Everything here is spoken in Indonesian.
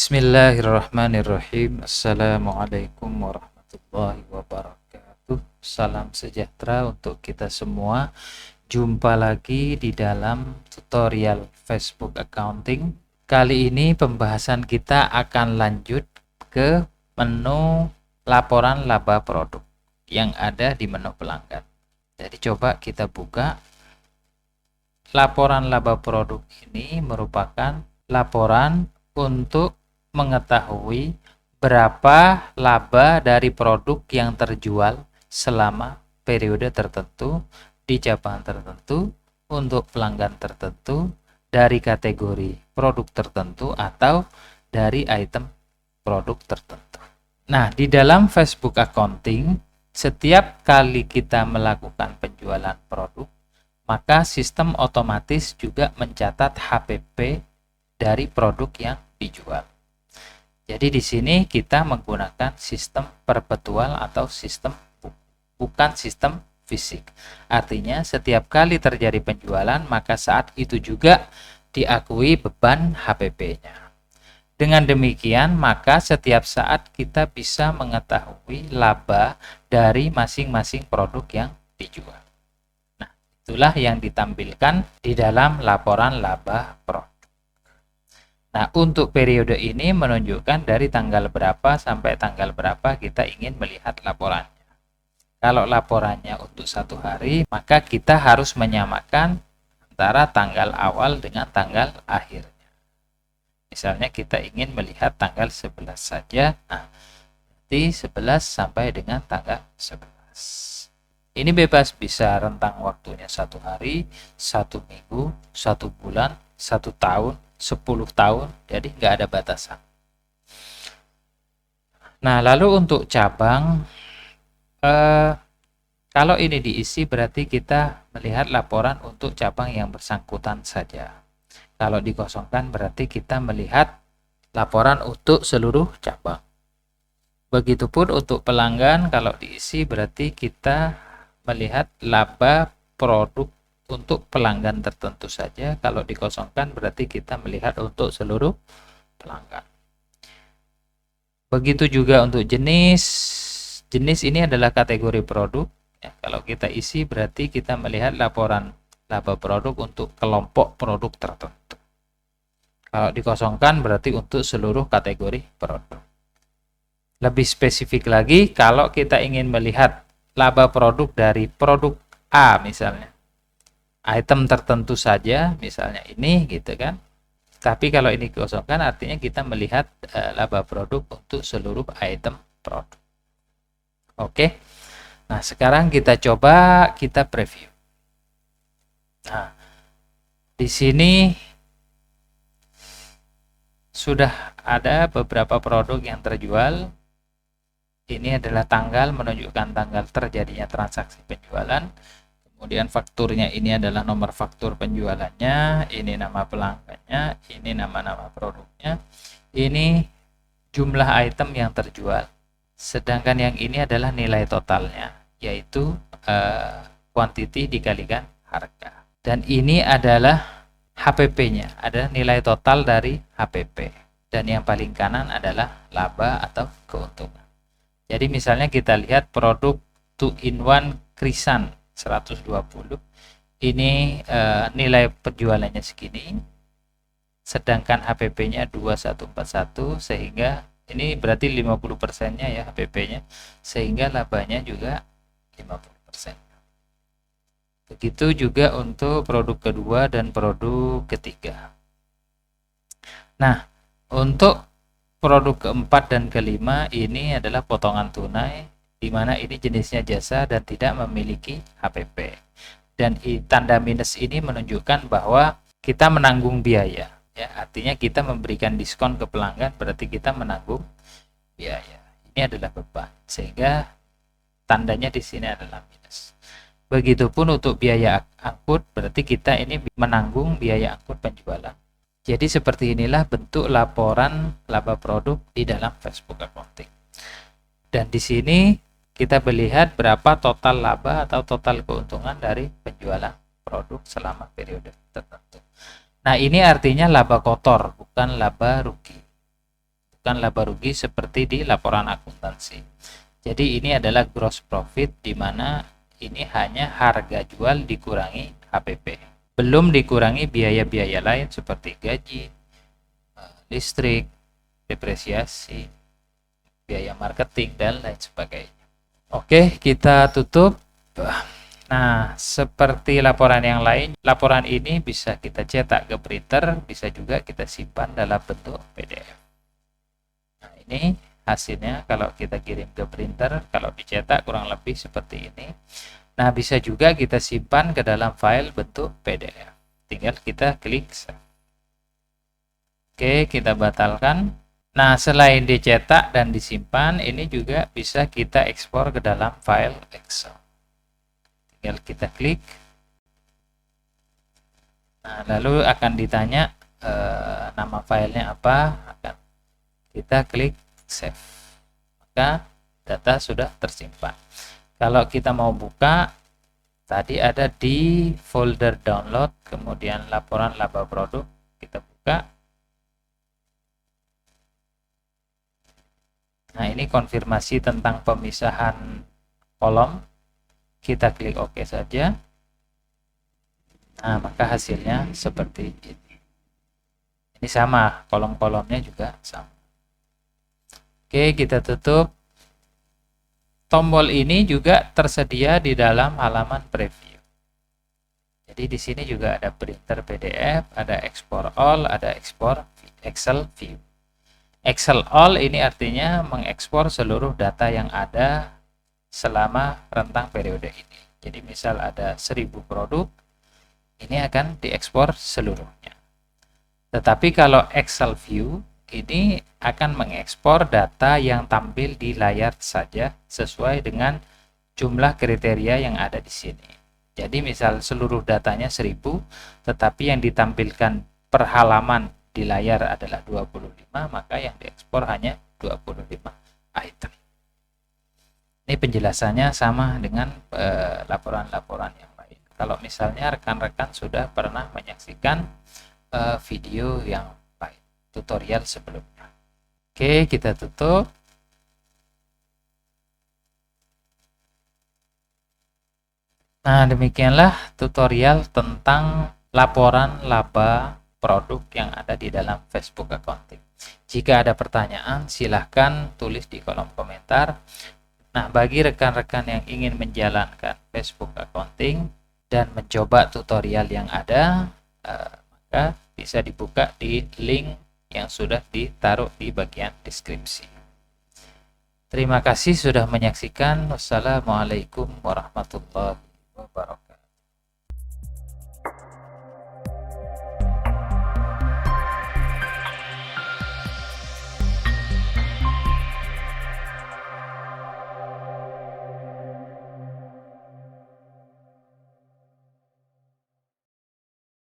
Bismillahirrahmanirrahim. Assalamualaikum warahmatullahi wabarakatuh. Salam sejahtera untuk kita semua. Jumpa lagi di dalam tutorial Facebook Accounting. Kali ini pembahasan kita akan lanjut ke menu laporan laba produk yang ada di menu pelanggan. Jadi coba kita buka. Laporan laba produk ini merupakan laporan untuk mengetahui berapa laba dari produk yang terjual selama periode tertentu di cabang tertentu untuk pelanggan tertentu dari kategori produk tertentu atau dari item produk tertentu. Nah, di dalam Facebook Accounting, setiap kali kita melakukan penjualan produk, maka sistem otomatis juga mencatat HPP dari produk yang dijual. Jadi di sini kita menggunakan sistem perpetual atau sistem bukan sistem fisik. Artinya setiap kali terjadi penjualan, maka saat itu juga diakui beban HPP-nya. Dengan demikian, maka setiap saat kita bisa mengetahui laba dari masing-masing produk yang dijual. Itulah yang ditampilkan di dalam laporan laba produk. Nah, untuk periode ini menunjukkan dari tanggal berapa sampai tanggal berapa kita ingin melihat laporannya. Kalau laporannya untuk 1 hari, maka kita harus menyamakan antara tanggal awal dengan tanggal akhirnya. Misalnya kita ingin melihat tanggal 11 saja, nah, nanti 11 sampai dengan tanggal 11. Ini bebas, bisa rentang waktunya 1 hari, 1 minggu, 1 bulan, 1 tahun, 10 tahun, jadi nggak ada batasan. Nah, lalu untuk cabang, kalau ini diisi berarti kita melihat laporan untuk cabang yang bersangkutan saja. Kalau dikosongkan berarti kita melihat laporan untuk seluruh cabang. Begitupun untuk pelanggan, kalau diisi berarti kita melihat laba produk untuk pelanggan tertentu saja. Kalau dikosongkan berarti kita melihat untuk seluruh pelanggan. Begitu juga untuk jenis. Jenis ini adalah kategori produk. Ya, kalau kita isi berarti kita melihat laporan laba produk untuk kelompok produk tertentu. Kalau dikosongkan berarti untuk seluruh kategori produk. Lebih spesifik lagi, kalau kita ingin melihat laba produk dari produk A misalnya, item tertentu saja misalnya ini gitu kan, tapi kalau ini dikosongkan artinya kita melihat laba produk untuk seluruh item produk. Oke, nah sekarang kita coba kita preview. Nah, di sini sudah ada beberapa produk yang terjual. Ini adalah tanggal, menunjukkan tanggal terjadinya transaksi penjualan. Kemudian fakturnya ini adalah nomor faktur penjualannya, ini nama pelanggannya, ini nama-nama produknya, ini jumlah item yang terjual. Sedangkan yang ini adalah nilai totalnya, yaitu quantity dikalikan harga. Dan ini adalah HPP-nya, ada nilai total dari HPP. Dan yang paling kanan adalah laba atau keuntungan. Jadi misalnya kita lihat produk 2-in-1 krisan 120, ini nilai penjualannya segini, sedangkan HPP-nya 2141, sehingga ini berarti 50%-nya ya HPP-nya, sehingga labanya juga 50%. Begitu juga untuk produk kedua dan produk ketiga. Nah, untuk produk keempat dan kelima ini adalah potongan tunai, di mana ini jenisnya jasa dan tidak memiliki HPP. Dan tanda minus ini menunjukkan bahwa kita menanggung biaya. Ya, artinya kita memberikan diskon ke pelanggan, berarti kita menanggung biaya. Ini adalah beban, sehingga tandanya di sini adalah minus. Begitupun untuk biaya angkut, berarti kita ini menanggung biaya angkut penjualan. Jadi seperti inilah bentuk laporan laba produk di dalam Facebook Accounting. Dan di sini kita melihat berapa total laba atau total keuntungan dari penjualan produk selama periode tertentu. Nah, ini artinya laba kotor, bukan laba rugi. menentukan laba rugi seperti di laporan akuntansi. Jadi ini adalah gross profit, di mana ini hanya harga jual dikurangi HPP. Belum dikurangi biaya-biaya lain seperti gaji, listrik, depresiasi, biaya marketing, dan lain sebagainya. Oke, kita tutup. Nah, seperti laporan yang lain, laporan ini bisa kita cetak ke printer, bisa juga kita simpan dalam bentuk PDF. Nah, ini hasilnya kalau kita kirim ke printer, kalau dicetak kurang lebih seperti ini. Nah, bisa juga kita simpan ke dalam file bentuk PDF. Tinggal kita klik save. Oke, kita batalkan. Nah, selain dicetak dan disimpan, ini juga bisa kita ekspor ke dalam file Excel. Tinggal kita klik. Nah, lalu akan ditanya nama filenya apa, akan kita klik save. Maka data sudah tersimpan. Kalau kita mau buka, tadi ada di folder download, kemudian laporan laba produk, kita buka. Nah, ini konfirmasi tentang pemisahan kolom. Kita klik OK saja. Nah, maka hasilnya seperti ini. Ini sama, kolom-kolomnya juga sama. Oke, kita tutup. Tombol ini juga tersedia di dalam halaman preview. Jadi di sini juga ada printer PDF, ada export all, ada export Excel view. Excel all ini artinya mengekspor seluruh data yang ada selama rentang periode ini. Jadi misal ada 1000 produk, ini akan diekspor seluruhnya. Tetapi kalau Excel view ini akan mengekspor data yang tampil di layar saja sesuai dengan jumlah kriteria yang ada di sini. Jadi misal seluruh datanya 1000, tetapi yang ditampilkan per halaman di layar adalah 25, maka yang diekspor hanya 25 item. Ini penjelasannya sama dengan laporan-laporan yang lain. Kalau misalnya rekan-rekan sudah pernah menyaksikan video yang lain, tutorial sebelumnya. Oke, kita tutup. Nah, demikianlah tutorial tentang laporan laba produk yang ada di dalam Facebook Accounting. Jika ada pertanyaan, silahkan tulis di kolom komentar. Nah, bagi rekan-rekan yang ingin menjalankan Facebook Accounting dan mencoba tutorial yang ada, maka bisa dibuka di link yang sudah ditaruh di bagian deskripsi. Terima kasih sudah menyaksikan. Wassalamualaikum warahmatullahi wabarakatuh.